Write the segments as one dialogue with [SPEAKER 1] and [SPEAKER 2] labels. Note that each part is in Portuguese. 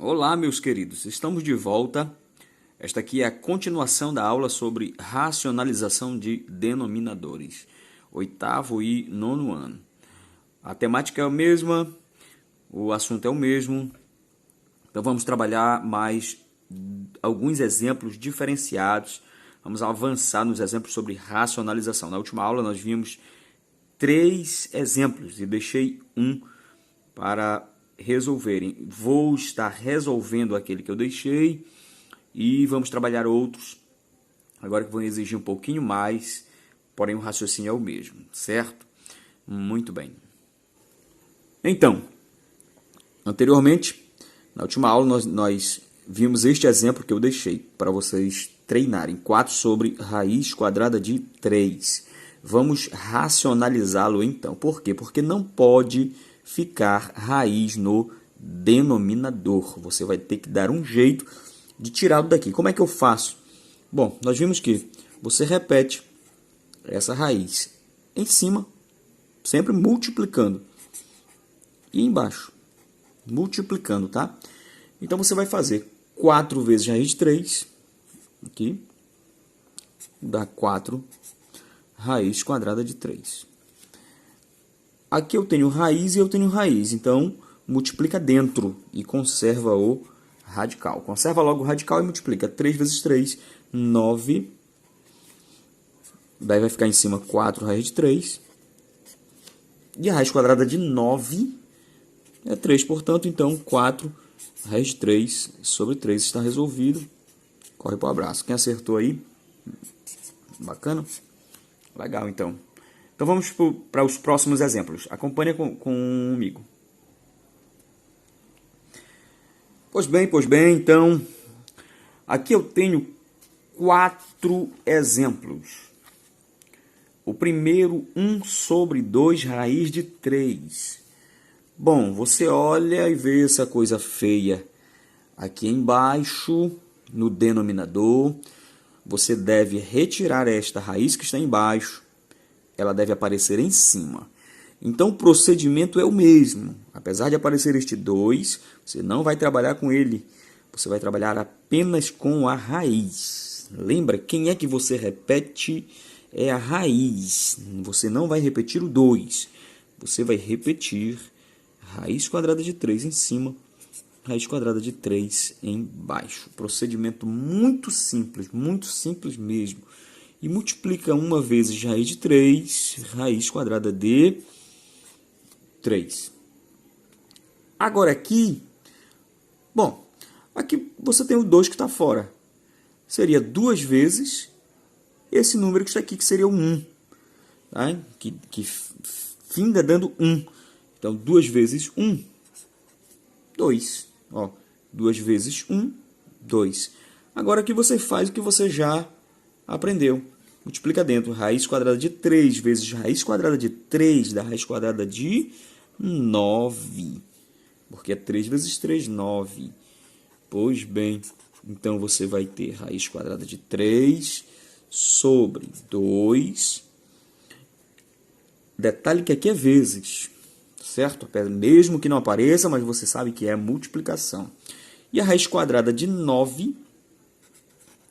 [SPEAKER 1] Olá, meus queridos, estamos de volta. Esta aqui é a continuação da aula sobre racionalização de denominadores, oitavo e nono ano. A temática é a mesma, o assunto é o mesmo, então vamos trabalhar mais alguns exemplos diferenciados. Vamos avançar nos exemplos sobre racionalização. Na última aula nós vimos 3 exemplos e deixei um para resolverem. Vou estar resolvendo aquele que eu deixei e vamos trabalhar outros agora que vão exigir um pouquinho mais, porém o raciocínio é o mesmo, certo? Muito bem. Então, anteriormente, na última aula nós vimos este exemplo que eu deixei para vocês treinarem, 4 sobre raiz quadrada de 3. Vamos racionalizá-lo então. Por quê? Porque não pode ficar raiz no denominador. Você vai ter que dar um jeito de tirá-lo daqui. Como é que eu faço? Bom, nós vimos que você repete essa raiz em cima, sempre multiplicando. E embaixo, multiplicando, tá? Então você vai fazer 4 vezes raiz de 3, aqui, dá 4 raiz quadrada de 3. Aqui eu tenho raiz e eu tenho raiz, então multiplica dentro e conserva o radical. Conserva logo o radical e multiplica 3 vezes 3, 9. Daí vai ficar em cima 4 raiz de 3. E a raiz quadrada de 9 é 3, portanto, então 4 raiz de 3 sobre 3 está resolvido. Corre para o abraço. Quem acertou aí? Bacana? Legal, então. Então vamos para os próximos exemplos. Acompanhe comigo. Pois bem, então, aqui eu tenho 4 exemplos. O primeiro, 1 sobre 2 raiz de 3. Bom, você olha e vê essa coisa feia aqui embaixo, no denominador. Você deve retirar esta raiz que está embaixo. Ela deve aparecer em cima. Então, o procedimento é o mesmo. Apesar de aparecer este 2, você não vai trabalhar com ele. Você vai trabalhar apenas com a raiz. Lembra, quem é que você repete? É a raiz. Você não vai repetir o 2. Você vai repetir raiz quadrada de 3 em cima, raiz quadrada de 3 embaixo. Procedimento muito simples mesmo. E multiplica 1 vezes raiz de 3, raiz quadrada de 3. Agora aqui, bom, aqui você tem o 2 que está fora. Seria 2 vezes esse número que está aqui, que seria o 1. Tá? Que finda dando 1. Então, 2 vezes 1, 2. Ó, 2 vezes 1, 2. Agora aqui você faz o que você já aprendeu. Multiplica dentro, raiz quadrada de 3 vezes raiz quadrada de 3 da raiz quadrada de 9. Porque é 3 vezes 3, 9. Pois bem, então você vai ter raiz quadrada de 3 sobre 2. Detalhe que aqui é vezes, certo? Mesmo que não apareça, mas você sabe que é multiplicação. E a raiz quadrada de 9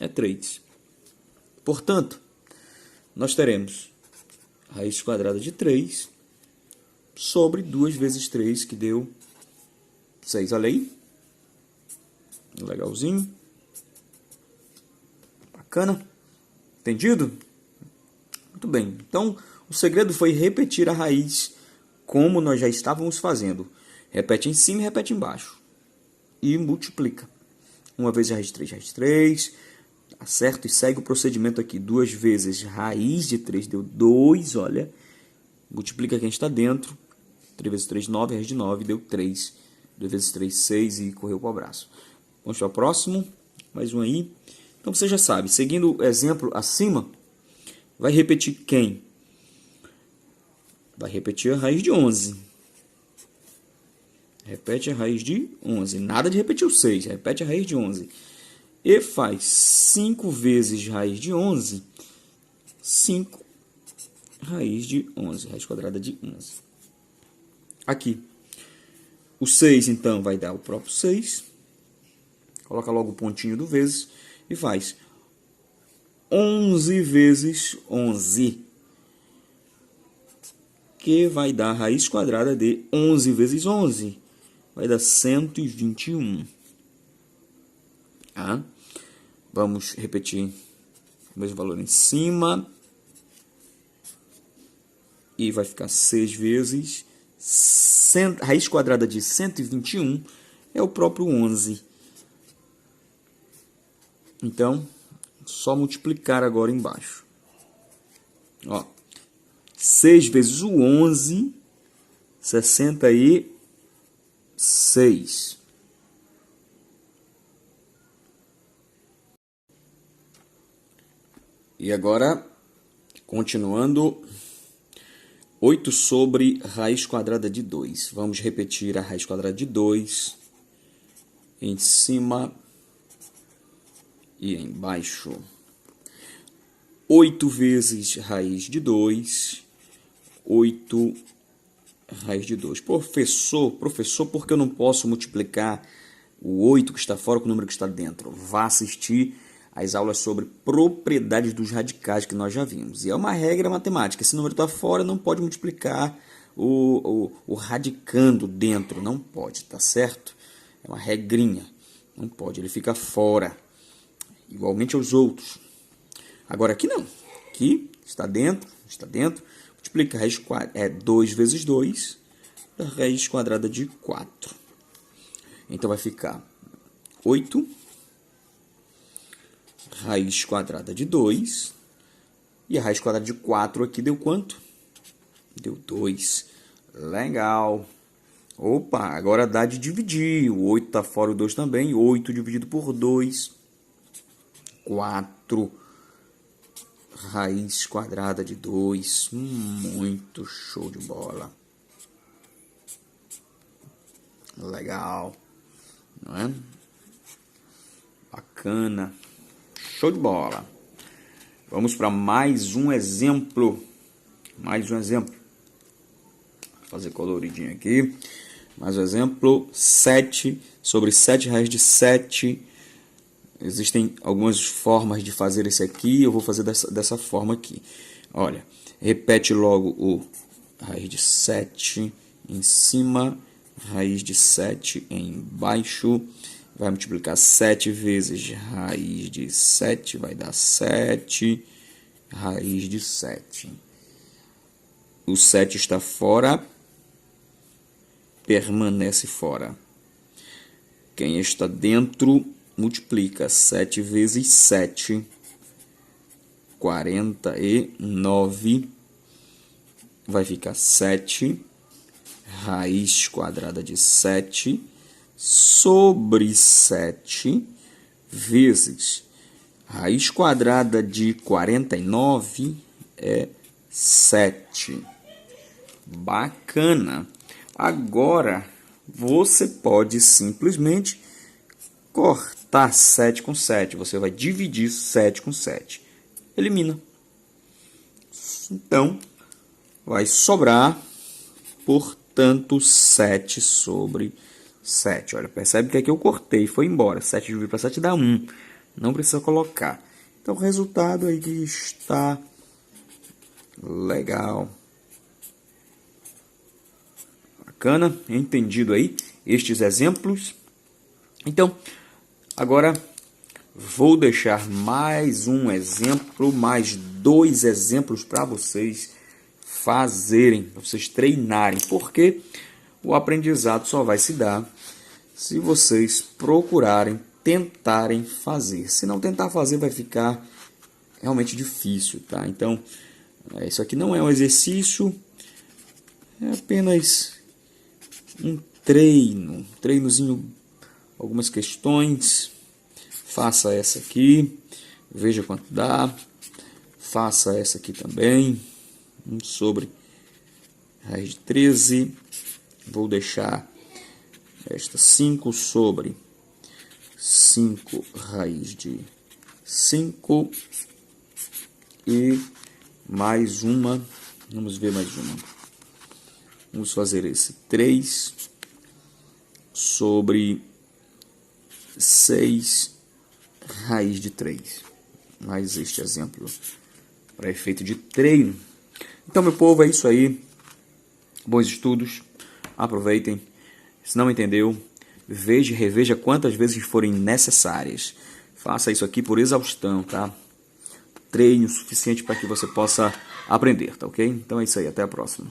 [SPEAKER 1] é 3. Portanto, nós teremos raiz quadrada de 3 sobre 2 vezes 3, que deu 6. Olha aí. Legalzinho. Bacana. Entendido? Muito bem. Então, o segredo foi repetir a raiz como nós já estávamos fazendo. Repete em cima e repete embaixo. E multiplica. 1 vezes raiz de 3, certo? E segue o procedimento aqui. 2 vezes raiz de 3 deu 2, olha. Multiplica quem está dentro. 3 vezes 3, 9. Raiz de 9 deu 3. 2 vezes 3, 6 e correu para o abraço. Vamos para o próximo. Mais um aí. Então você já sabe. Seguindo o exemplo acima, vai repetir quem? Vai repetir a raiz de 11. Repete a raiz de 11. Nada de repetir o 6. Repete a raiz de 11. E faz 5 vezes raiz de 11, 5 raiz de 11, raiz quadrada de 11. Aqui, o 6, então, vai dar o próprio 6. Coloca logo o pontinho do vezes e faz 11 vezes 11, que vai dar a raiz quadrada de 11 vezes 11. Vai dar 121. Tá? Vamos repetir o mesmo valor em cima. E vai ficar 6 vezes raiz quadrada de 121 é o próprio 11. Então, só multiplicar agora embaixo. Ó, 6 vezes o 11, 66. E agora, continuando, 8 sobre raiz quadrada de 2. Vamos repetir a raiz quadrada de 2 em cima e embaixo. 8 vezes raiz de 2. 8 raiz de 2. Professor, por que eu não posso multiplicar o 8 que está fora com o número que está dentro? Vá assistir as aulas sobre propriedades dos radicais que nós já vimos. E é uma regra matemática. Se o número está fora, não pode multiplicar o radicando dentro. Não pode, tá certo? É uma regrinha. Não pode, ele fica fora. Igualmente aos outros. Agora aqui não. Aqui está dentro. Multiplica a raiz quadrada, 2 vezes 2, a raiz quadrada de 4. Então vai ficar 8, raiz quadrada de 2, e a raiz quadrada de 4 aqui deu quanto? Deu 2. Legal. Opa, agora dá de dividir. O 8 está fora, o 2 também. 8 dividido por 2, 4. Raiz quadrada de 2. Muito show de bola. Legal. Não é? Bacana. Show de bola. Vamos para mais um exemplo. Vou fazer coloridinho aqui. Mais um exemplo. 7 sobre 7 raiz de 7. Existem algumas formas de fazer esse aqui. Eu vou fazer dessa forma aqui. Olha, repete logo o raiz de 7 em cima, raiz de 7 embaixo. Vai multiplicar 7 vezes raiz de 7, vai dar 7, raiz de 7. O 7 está fora, permanece fora. Quem está dentro, multiplica 7 vezes 7, 49. Vai ficar 7, raiz quadrada de 7, sobre 7, vezes raiz quadrada de 49 é 7. Bacana. Agora, você pode simplesmente cortar 7 com 7. Você vai dividir 7 com 7. Elimina. Então, vai sobrar, portanto, 7 sobre 7. Olha, percebe que aqui eu cortei, foi embora. 7 dividido para 7 dá 1. Não precisa colocar. Então, o resultado aí está legal. Bacana, entendido aí estes exemplos. Então, agora vou deixar mais um exemplo, mais 2 exemplos para vocês fazerem, para vocês treinarem, porque o aprendizado só vai se dar se vocês procurarem, tentarem fazer. Se não tentar fazer, vai ficar realmente difícil, tá? Então, isso aqui não é um exercício, é apenas um treinozinho, algumas questões. Faça essa aqui, veja quanto dá. Faça essa aqui também, sobre raiz de 13. Vou deixar esta 5 sobre 5 raiz de 5. E mais uma, vamos ver mais uma. Vamos fazer esse 3 sobre 6 raiz de 3. Mais este exemplo para efeito de treino. Então, meu povo, é isso aí. Bons estudos. Aproveitem. Se não entendeu, veja e reveja quantas vezes forem necessárias. Faça isso aqui por exaustão, tá? Treine o suficiente para que você possa aprender, tá ok? Então é isso aí. Até a próxima.